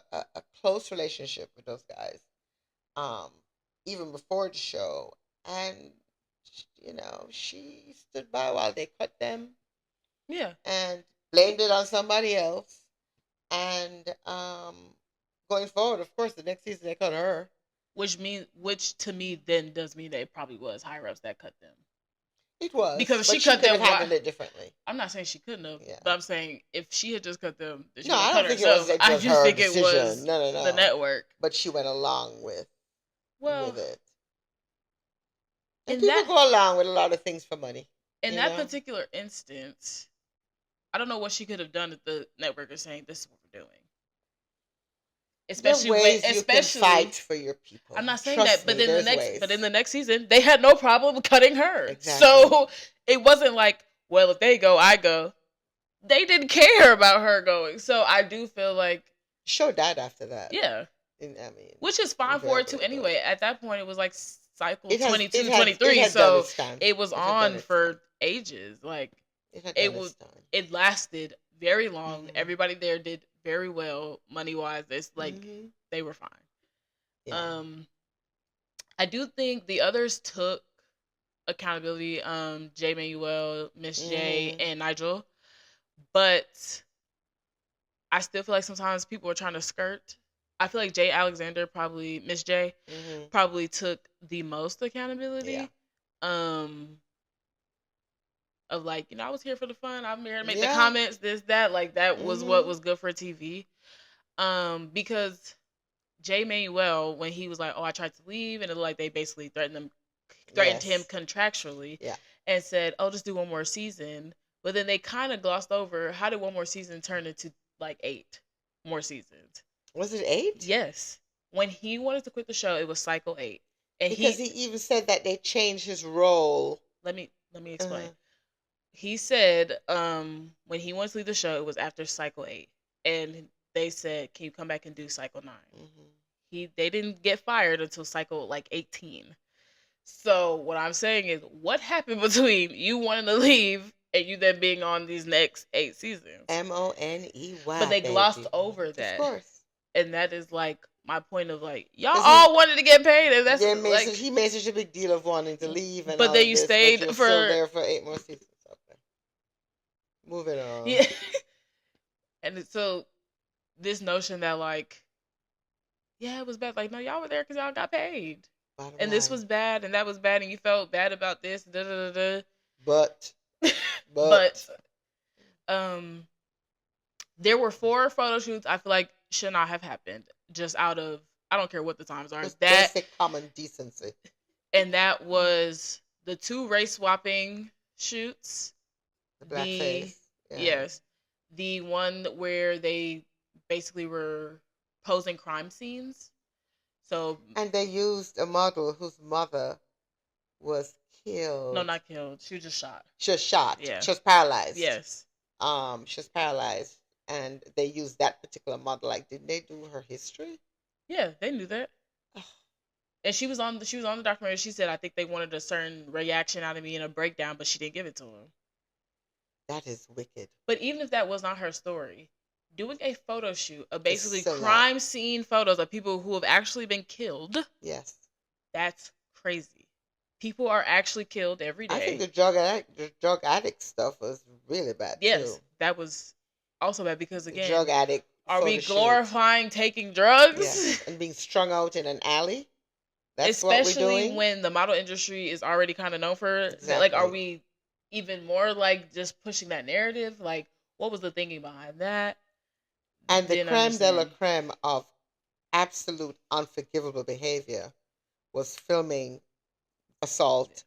close relationship with those guys, um, even before the show, and she stood by while they cut them Yeah, and blamed it on somebody else. And going forward, of course, the next season they cut her. which to me then does mean that it probably was higher ups that cut them. It was, because she but she cut could have them. handled it differently. I'm not saying she couldn't have, Yeah. but I'm saying if she had just cut them, then she No, would have I cut don't think it was herself. it I was just her think it decision. was No, no, the no. network. But she went along with Well, it. And in people that go along with a lot of things for money, in you that know. particular instance, I don't know what she could have done if the network is saying this is what we're doing. There are Especially when, ways you can fight for your I'm people. not saying that, Trust me, there's but in ways. the next season, they had no problem cutting her. Exactly. So it wasn't like, well, if they go, I go. They didn't care about her going. So I do feel like, Show died after that. yeah, I mean, which is fine for it too. invariably, but Anyway, at that point, it was like cycle it has it 22, has it 23. had done So its time. it was It had done on its time. for ages. Like It had it done was, its time. it lasted very long. Mm-hmm. Everybody there did very well money wise. It's like Mm-hmm. they were fine. Yeah. I do think the others took accountability. J Manuel, Miss J, Mm-hmm. and Nigel, but I still feel like sometimes people are trying to skirt. I feel like Jay Alexander probably Miss J Mm-hmm. probably took the most Yeah. accountability. Um, of like, I was here for the fun. I'm here to make the Yeah. comments, this, that. Like that was what Mm-hmm. was good for TV. Because Jay Manuel, when he was like, "Oh, I tried to leave," and it looked like they basically threatened him Yes. contractually, Yeah. and said, "Oh, just do one more season." But then they kind of glossed over how did one more season turn into like 8 more seasons. Was it 8? Yes, when he wanted to quit the show, it was cycle 8, and Because he even said that they changed his role. let me explain. Uh-huh. He said when he wanted to leave the show, it was after cycle 8, and they said, "Can you come back and do cycle 9?" Mm-hmm. They didn't get fired until cycle like 18. So what I'm saying is, what happened between you wanting to leave and you then being on these next 8 seasons? Money, But they glossed baby. over Of that, course. and that is like my point of like, y'all Because all wanted to get paid, and that's like, he made such a big deal of wanting to leave and but all then of you this, but stayed you're still for there for 8 more seasons. Okay. Moving on. yeah, and so this notion that like, yeah, it was bad. Like, no, y'all were there because y'all got paid, Bottom and this line. was bad, and that was bad, and you felt bad about this, da da da But, da. but, But um, there were 4 photo shoots I feel like should not have happened. Just out of, I don't care what the times are. just That basic common decency. and that was the 2 race swapping shoots. The The blackface. Yeah. yes, the one where they basically were posing crime scenes. So And they used a model whose mother was no, killed. not killed. She was just shot. She was shot. Yeah. She was paralyzed. Yes. She was paralyzed. And they used that particular model. Like, didn't they do her history? Yeah, they knew that. And she was on the documentary. She said, I think they wanted a certain reaction out of me in a breakdown, but she didn't give it to him. That is wicked. But even if that was not her story, doing a photo shoot of basically so crime scene photos of people who have actually been killed, Yes. that's crazy. People are actually killed every I think day. the drug addict stuff was really bad Yes, too. that was also bad because The again, drug addict are we photo shoot. glorifying taking drugs? Yes, and being strung out in an alley. That's what we're Especially doing. when the model industry is already kind of known for that. Like, are Exactly. we even more like just pushing that narrative? Like, what was the thinking behind that? And the Didn't creme de la understand. creme of absolute unforgivable behavior was filming assault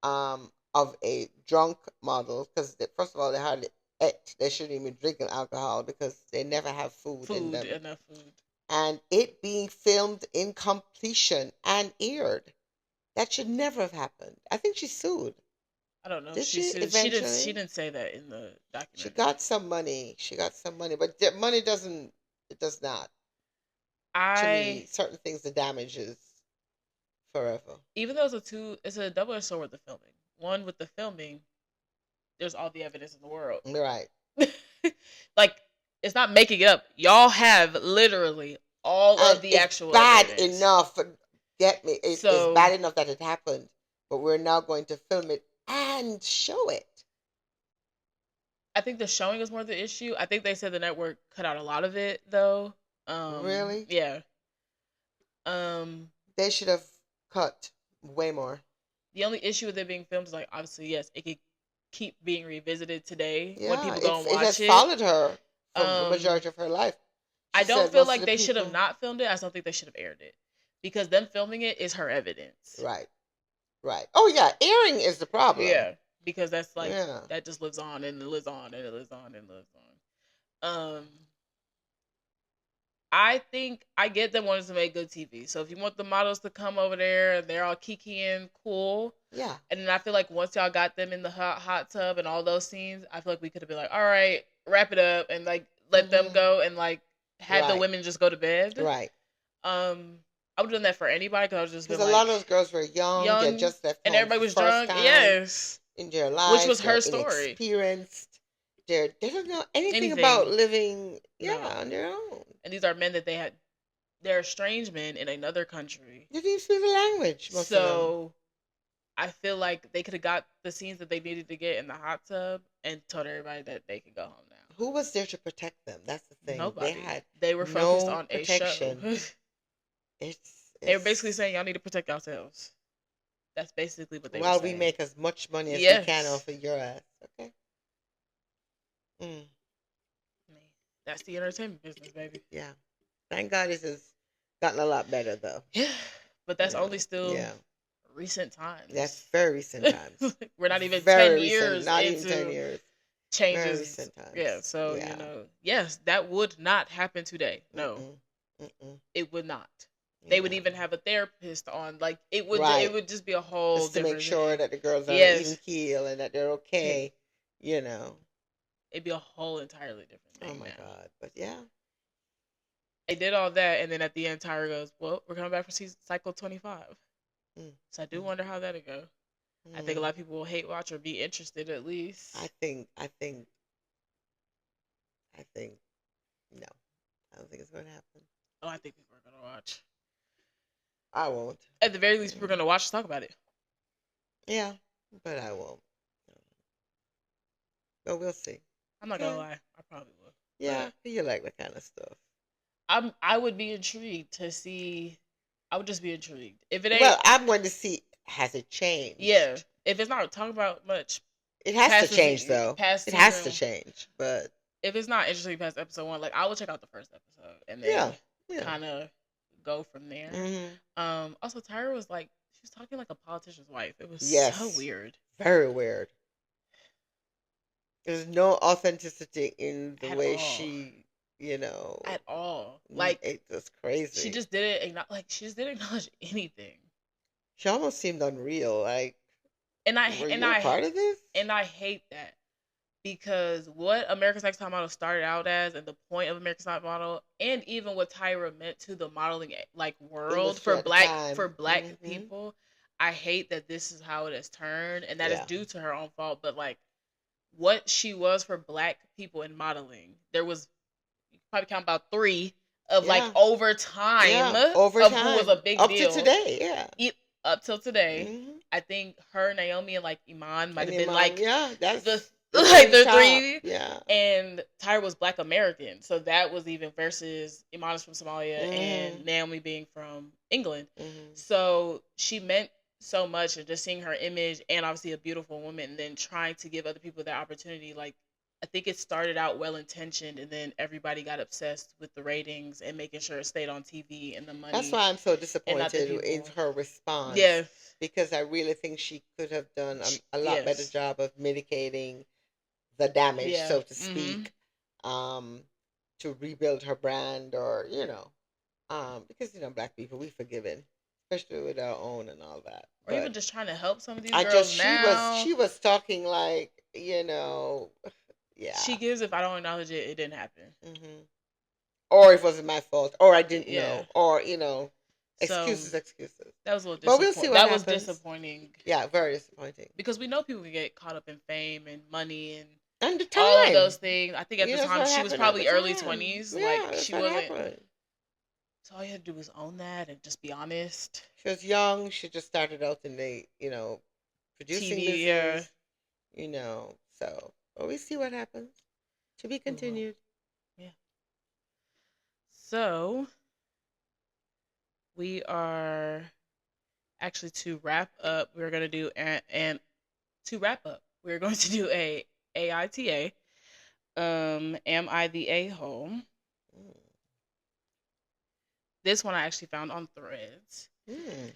of a drunk model because first of all they hardly ate. They shouldn't even be drinking alcohol because they never have food in Food, them. enough food. And it being filmed in completion and aired. That should never have happened. I think she sued. I don't know. Did She she said she didn't. She eventually? didn't say that in the She documentary. got some money. She got some money, but money doesn't. It does not. To me, I certain things the damage is forever. Even though it's a double-edged sword with the filming. One, with the filming, there's all the evidence in the world. Right. Like, it's not making it up. Y'all have literally all And of the it's actual bad evidence. enough. Get me? It's So bad enough that it happened, but we're now going to film it and show it. I think the showing is more the issue. I think they said the network cut out a lot of it though. Really? Yeah. Um They should have cut way more. The only issue with it being filmed is like obviously yes, it could keep being revisited today when Yeah, people go and it has watch it. followed her for a Um, majority of her life. I She don't said feel most of like the they should have people. not filmed it. I just don't think they should have aired it because them filming it is her evidence. Right, right. Oh yeah, airing is the problem. Yeah, because that's like Yeah. that just lives on and it lives on and it lives on and lives on. I think I get them wanting to make good TV. So if you want the models to come over there and they're all kikiing, cool. Yeah. And then I feel like once y'all got them in the hot tub and all those scenes, I feel like we could have been like, all right, wrap it up and like let them Mhm. go and like have the Right. women just go to bed. Right. Um, I would have done that for anybody because I would just Because been a lot of like those girls were young. They young just left and home everybody for the was first drunk. time Yes, in their which was lives. her They're story. inexperienced. They don't know anything about Anything, living. no. Yeah, on their own. And these are men that they're estranged men in another country. They didn't speak the language. Most of them. So I feel like they could have got the scenes that they needed to get in the hot tub and told everybody that they could go home now. Who was there to protect them? That's the thing. They Nobody. had They were focused no on a show. protection. They were basically It's saying y'all need to protect yourselves. That's basically what they were while we saying. make as much money as we can Yes. off of your ass. Okay. Mm, That's the entertainment business, baby. yeah. Thank God this has gotten a lot better though. Yeah. But that's Yeah. only still Yeah. recent That's times. very recent times. We're not even 10 Very recent. years Not even 10 into years. Very changes. recent Yeah, times. so Yeah. yes, that would not happen today. No, Mm-mm. Mm-mm. it would not. They would Yeah. even have a therapist on. Like it Right. would just be a whole Just to make different sure thing. that the girls are on an even Yes, keel and that they're okay. You know. it'd be a whole entirely different Oh thing my now. God. But yeah. They did all that, and then at the end, Tyra goes, "Well, we're coming back for season cycle 25." Mm, So I do mm, wonder how that'll go. I think a mm. lot of people will hate watch or be interested at least. I think no. I don't think it's going to happen. Oh, I think people are gonna watch. I won't. At the very least, people are Mm. gonna watch us talk about it. Yeah, but I won't. But we'll see. I'm not gonna Okay. lie, I probably will. Yeah, But you like that kind of stuff. I would be intrigued to see. I would just be intrigued if it ain't. Well, I'm going to see has it Yeah, changed. if it's not talking about much It has to past change though. past It has to season, change. But if it's not interesting past episode one, like I will check out the first episode and yeah, then yeah. kind of go from there. Hmm. Also Tyra was like she was talking like a politician's wife. It was so Yes, weird very weird. There's no authenticity in the at way all, she, you know, at all. Like it's just she crazy. just didn't like she just didn't acknowledge anything. She almost seemed unreal. Like, And I were and you a I part of this? and I hate that because what America's Next Top Model started out as, and the point of America's Next Top Model, and even what Tyra meant to the modeling like world Industry for at the black time. Hmm. people. I hate that this is how it has turned, and that is Yeah. due to her own fault. But like what she was for black people in modeling, there was you could probably count about three of like Yeah. over time Yeah. Over of who was a time. big Up to deal. today. Yeah. Up till today, Hmm. I think her, Naomi, and like Iman might And have your been mom, like yeah, the the like three the top. three, Yeah. and Tyra was Black American, so that was even versus Iman is from Somalia Hmm. and Naomi being from England. Hmm. So she meant so much, and just seeing her image and obviously a beautiful woman, and then trying to give other people that opportunity. Like I think it started out well intentioned, and then everybody got obsessed with the ratings and making sure it stayed on TV and the That's money, why I'm so and not the disappointed in people. her response Yeah, because I really think she could have done a lot better yes, job of mitigating the damage, yeah, so to speak, um, to rebuild her brand or, because, black people, we forgiven, especially with our own and all that. or even But just trying to help some of these I just, girls now. she was talking like, She yeah. gives if I don't acknowledge it, it didn't happen. Hmm. Or it wasn't my fault, or I didn't Yeah. know, or, So excuses. that was a little But we'll see disappointing. what That was happens. disappointing Yeah, very disappointing. because we know people can get caught up in fame and money and And the all of time. those things. I think at the That's time what she was happened at the probably early time. 20s. Yeah, Like that's she what wasn't. happened. So all you had to do was own that and just be honest. She was young. She just started out in the, producing TV, yeah. business, So, but we see what happens. To be We will. continued. Yeah. So we are Actually, to wrap up, we're going to do and to wrap up, we're going to do a AITA. Am I the a hole? Mm. This one I actually found on Threads. Mm.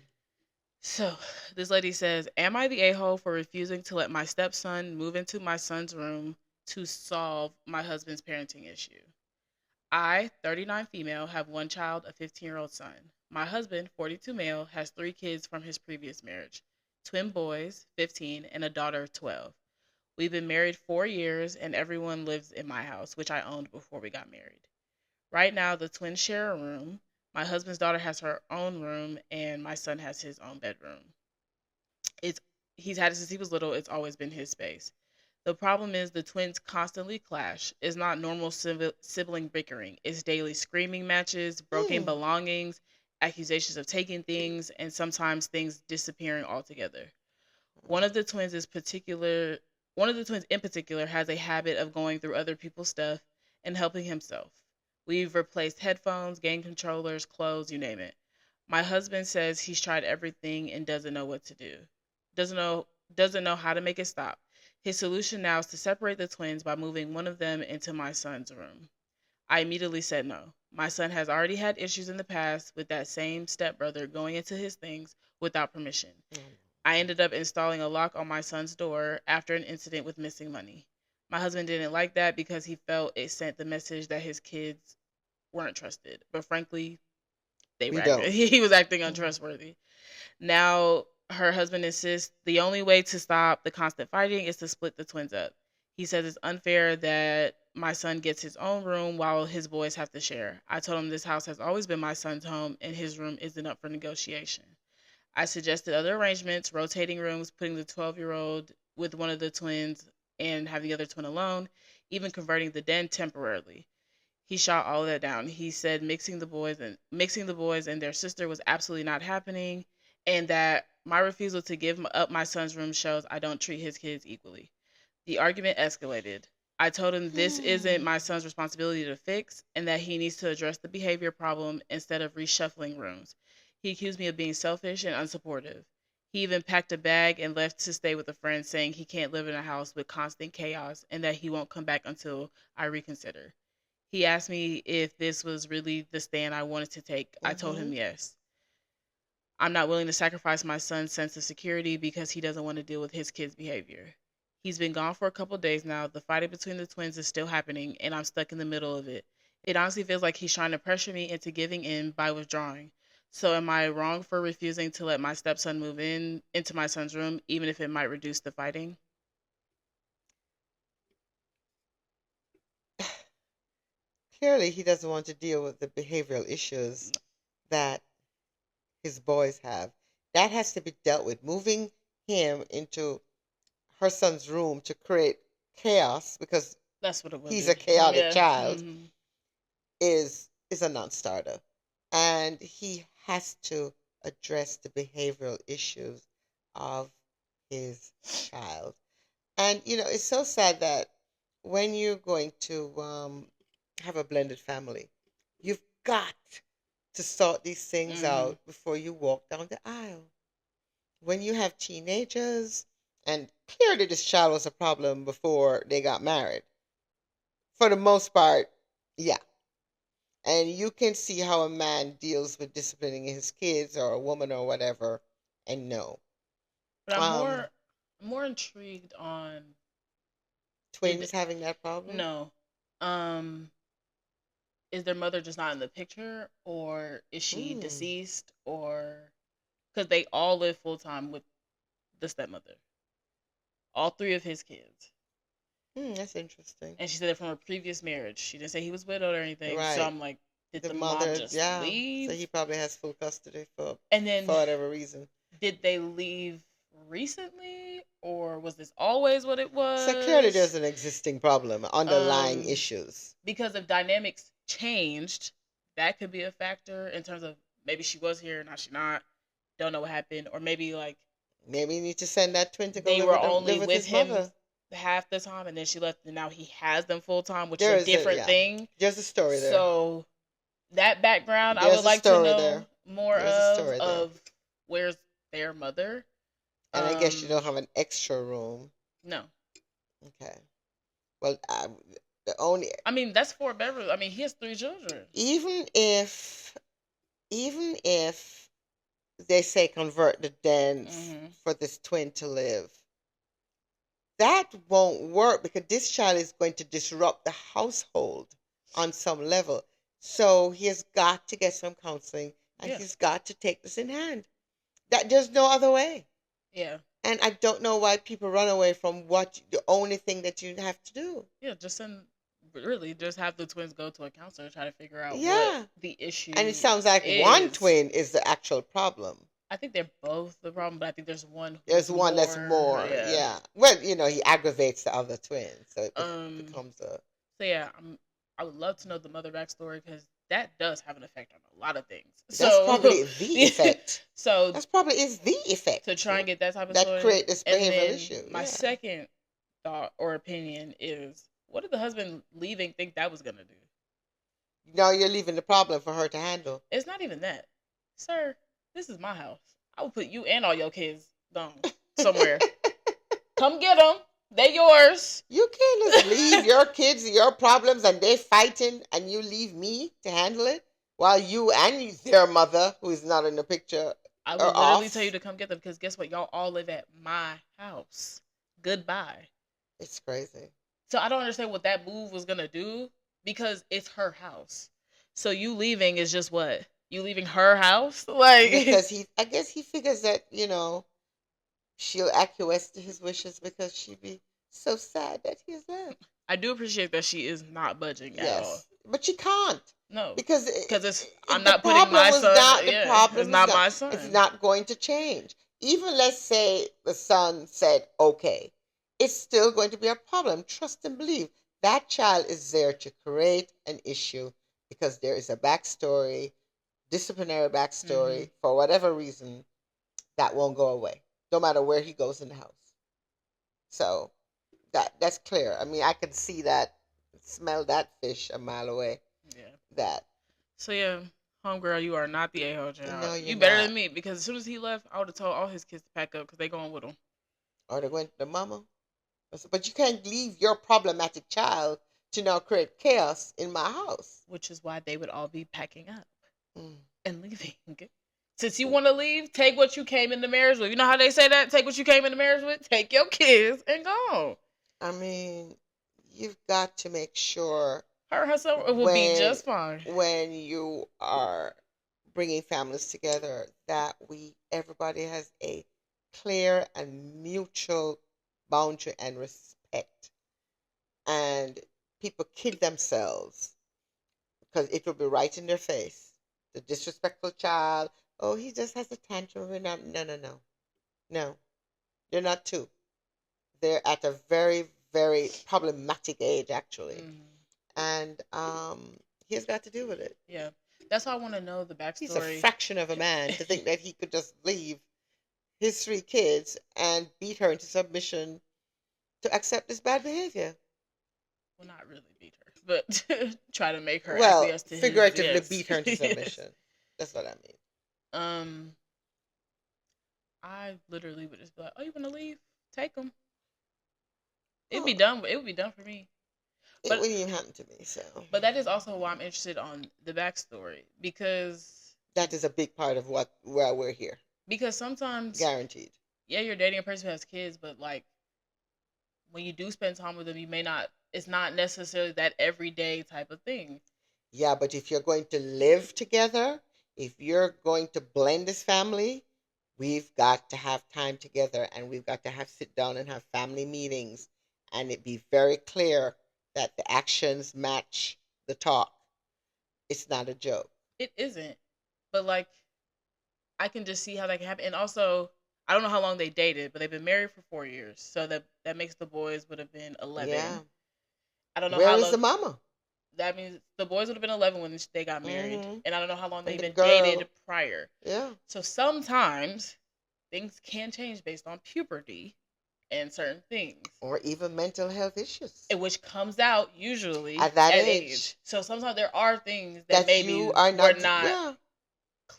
So this lady says, "Am I the a hole for refusing to let my stepson move into my son's room to solve my husband's parenting issue? I, 39 female, have one child, a 15-year-old son. My husband, 42 male, has three kids from his previous marriage, twin boys, 15, and a daughter, 12. We've been married 4 years, and everyone lives in my house, which I owned before we got married. Right now, the twins share a room. My husband's daughter has her own room, and my son has his own bedroom. It's He's had it since he was little. It's always been his space. The problem is the twins constantly clash. It's not normal sibling bickering. It's daily screaming matches, broken Mm. belongings, accusations of taking things, and sometimes things disappearing altogether. One of the twins is particular One of the twins in particular has a habit of going through other people's stuff and helping himself. We've replaced headphones, game controllers, clothes, you name it. My husband says he's tried everything and doesn't know what to do. Doesn't know doesn't know how to make it stop. His solution now is to separate the twins by moving one of them into my son's room. I immediately said no. My son has already had issues in the past with that same stepbrother going into his things without permission. Mm. I ended up installing a lock on my son's door after an incident with missing money. My husband didn't like that because he felt it sent the message that his kids weren't trusted. But frankly, they were We acting don't. he was acting Mm. untrustworthy. Now her husband insists the only way to stop the constant fighting is to split the twins up. He says it's unfair that my son gets his own room while his boys have to share. I told him this house has always been my son's home and his room isn't up for negotiation. I suggested other arrangements, rotating rooms, putting the 12-year-old with one of the twins and having the other twin alone, even converting the den temporarily. He shot all of that down. He said mixing the boys and their sister was absolutely not happening, and that my refusal to give up my son's room shows I don't treat his kids equally. The argument escalated. I told him this isn't Mm. my son's responsibility to fix and that he needs to address the behavior problem instead of reshuffling rooms. He accused me of being selfish and unsupportive. He even packed a bag and left to stay with a friend, saying he can't live in a house with constant chaos and that he won't come back until I reconsider. He asked me if this was really the stand I wanted to take. I told him Mhm. yes. I'm not willing to sacrifice my son's sense of security because he doesn't want to deal with his kid's behavior. He's been gone for a couple days now. The fighting between the twins is still happening, and I'm stuck in the middle of it. It honestly feels like he's trying to pressure me into giving in by withdrawing. So am I wrong for refusing to let my stepson move in into my son's room, even if it might reduce the fighting? Clearly, he doesn't want to deal with the behavioral issues that his boys have. That has to be dealt with. Moving him into her son's room to create chaos because That's what it will he's do. a chaotic Yeah. child Mm-hmm. is a non-starter, and he has to address the behavioral issues of his child. And it's so sad that when you're going to have a blended family, you've got to sort these things Mm-hmm. out before you walk down the aisle. When you have teenagers, and clearly this child was a problem before they got married, for the most part, yeah. And you can see how a man deals with disciplining his kids or a woman or whatever, and no. But I'm Um, more intrigued on Twins did having that problem? no. Um, is their mother just not in the picture, or is she Hmm. deceased, or because they all live full time with the stepmother, all three of his kids, Hmm, that's interesting. and she said it from her previous marriage. She didn't say he was widowed or anything. So Right. I'm like, did The the mom mother, just yeah. So he leave? probably has full custody And for then whatever reason. did they leave recently, or was this always what it So clearly was? there's an existing problem, underlying Um, issues. because if dynamics changed, that could be a factor in terms of maybe she was here, now she not, don't know what happened, or maybe like Maybe you need to send that twin to go they were only live with with his him mother. half the time and then she left and now he has them full time, which is There a is a different yeah. thing. There's a story there. So that background I There's would a like to story know there. more There's a story there. of where's their mother. And I guess you don't Um, have an extra room. no, Okay. Well, the only I mean that's 4 bedrooms. I mean he has 3 children. even if even if they say convert the dens Hmm. for this twin to live, that won't work because this child is going to disrupt the household on some level. So he has got to get some counseling and Yeah, he's got to take this in hand. That there's no other way. yeah, And I don't know why people run away from what the only thing that you have to do. yeah. Just send really just have the twins go to a counselor and try to figure out what Yeah. the And it issue sounds like one is. twin is the actual problem. I think they're both the problem, but I think there's one There's who's one that's more. more, Yeah. yeah. Well, he aggravates the other twin, so it Um. becomes a. So yeah, I would love to know the mother backstory because that does have an effect on a lot of things. That's So, probably the effect. so That's probably is the to effect try and get that type of that story, create this and behavioral then issue. my Yeah. second thought or opinion is, what did the husband leaving think that was gonna do? Now you're leaving the problem for her to handle. It's not even that, sir. This is my house. I will put you and all your kids gone somewhere. Come get them. They yours. You can't just leave your kids your problems and they fighting and you leave me to handle it while you and their mother, who is not in the picture, I are would literally tell you off. to come get them because guess what? Y'all all live at my house. Goodbye. It's crazy. So I don't understand what that move was gonna do because it's her house. So you leaving is just what? You leaving her house? Like Because I guess he figures that, she'll acquiesce to his wishes because she'd be so sad that he has left. I do appreciate that she is not budging at all. Yes, but she can't No, because because it's I'm the not putting problem my was son. not the Yeah, it's problem is not not my it's son. not going to change. Even let's say the son said okay, it's still going to be a problem. Trust and believe that child is there to create an issue because there is a backstory, disciplinary Hmm. backstory for whatever reason that won't go away, no matter where he goes in the house. So that's clear. I mean, I can see that, smell that fish a mile away. Yeah. That So yeah, homegirl, you are not the a-hole no, child. you're You better than not. me because as soon as he left, I would have told all his kids to pack up because they going with him. Or they went to the mama. But you can't leave your problematic child to now create chaos in my house. Which is why they would all be packing up Mm. and leaving. Since you want to leave, take what you came into marriage with. You know how they say that? Take what you came into marriage with. Take your kids and go. I mean, you've got to make sure Her son will be when just fine. you are bringing families together that we everybody has a clear and mutual boundary and respect, and people kid themselves because it will be right in their face. The disrespectful child, oh, he just has a tantrum. We're not, no, no, no, no. They're not two. They're at a very, very problematic age, actually, Mm-hmm. and he's got to deal with it. Yeah, that's why I want to know the He's a backstory. fraction of a man to think that he could just leave his 3 kids and beat her into submission to accept this bad behavior. Well, not really beat her, but try to make her Well, acquiesce to his figuratively yes. beat her into Yes. submission. That's what I mean. Um, I literally would just be like, "Oh, you want to leave? Take them. It'd be Oh, done. It would be done for me." it But wouldn't even happen to me. So that is also why I'm interested on the backstory that is a big part of where we're here. because sometimes Guaranteed. yeah, you're dating a person who has kids, but like when you do spend time with them, you may not. It's not necessarily that everyday type of thing. Yeah, but if you're going to live together, if you're going to blend this family, we've got to have time together and we've got to have sit down and have family meetings and it be very clear that the actions match the talk. It's not a joke. It isn't, but like I can just see how that can happen. And also, I don't know how long they dated, but they've been married for 4 years, so that makes the boys would have been Yeah. 11. I don't know Where how is long. the mama? That means the boys would have been 11 when they got married, Mm-hmm. and I don't know how long they And the even girl, dated prior. yeah. So sometimes things can change based on puberty and certain things, Or even mental health issues which comes out usually at that at age age. So sometimes there are things that that you maybe are were not, not yeah,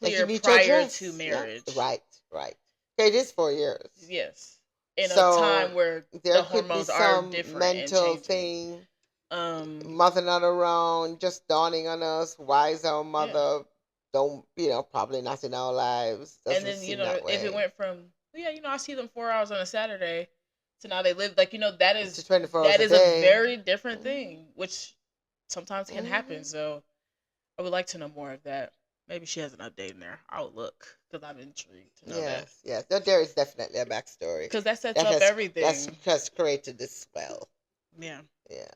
that you clear need to prior to address. Yeah, marriage. right, right. Okay, it is 4 years. Yes, in a time So where there the could be hormones are some different and mental changing. thing, Um, mother not around, just dawning on us. Why is our yeah, mother don't, probably not in our lives? and Doesn't then seem that if it way. went from yeah, I see them 4 hours on a Saturday to now they live like that To is 24 hours that a is a day. very different Hmm. thing, which sometimes can happen. Hmm. So I would like to know more of that. Maybe she has an update in there. I'll look because I'm intrigued to know that Yes, yes. There is definitely a backstory because that sets that up that's everything. has created this spell. Yeah, Yeah.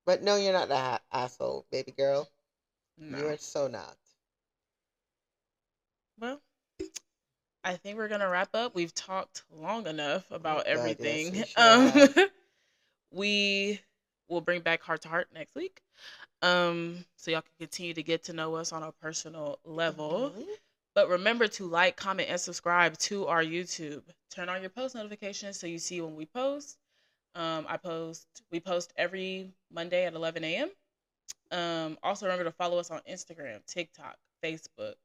But no, you're not the asshole, baby girl. You no. are so not. Well, I think we're gonna wrap up. We've talked long enough Oh about God, yes, everything. we sure have. We will bring back heart to heart next week. So y'all can continue to get to know us on a personal level. Hmm. But remember to like, comment, and subscribe to our YouTube. Turn on your post notifications so you see when we post. We post every Monday at 11 a.m. Also remember to follow us on Instagram, TikTok, Facebook.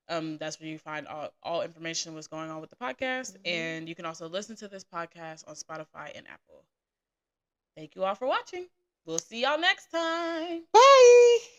That's where you find all information what's going on with the podcast. Hmm. And you can also listen to this podcast on Spotify and Apple. Thank you all for watching. We'll see y'all next time. Bye.